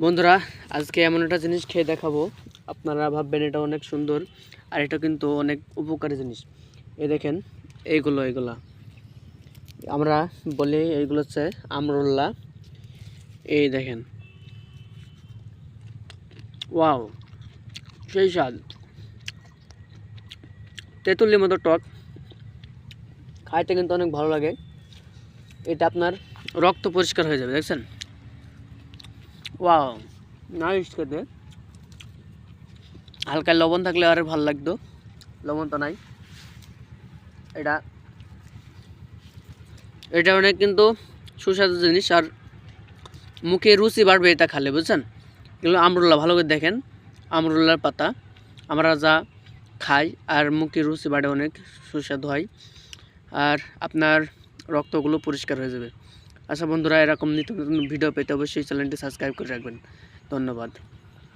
বন্ধুরা, আজকে এমন একটা জিনিস খেয়ে দেখাবো, আপনারা ভাববেন এটা অনেক সুন্দর, আর এটা কিন্তু অনেক উপকারী জিনিস। এই দেখেন, এইগুলা আমরা বলি এইগুলো হচ্ছে আমরুল্লা। এই দেখেন, ওয়াও, সেই স্বাদ, তেঁতুলের মতো টক, খাইতে কিন্তু অনেক ভালো লাগে। এটা আপনার রক্ত পরিষ্কার হয়ে যাবে, দেখছেন? ওয়াও, নাইস খেতে। হালকা লবণ থাকলে আরও ভালো লাগতো, লবণ তো নাই। এটা এটা অনেক কিন্তু সুস্বাদু জিনিস, আর মুখে রুচি বাড়বে এটা খালে, বুঝছেন? এগুলো আমরুল্লা, ভালো করে দেখেন, আমরুল্লার পাতা আমরা যা খাই, আর মুখে রুচি বাড়ে, অনেক সুস্বাদু হয়, আর আপনার রক্তগুলো পরিষ্কার হয়ে যাবে। আচ্ছা বন্ধুরা, এরকম নিত্য নতুন ভিডিও পেতে অবশ্যই চ্যানেলটি সাবস্ক্রাইব করে রাখবেন। ধন্যবাদ।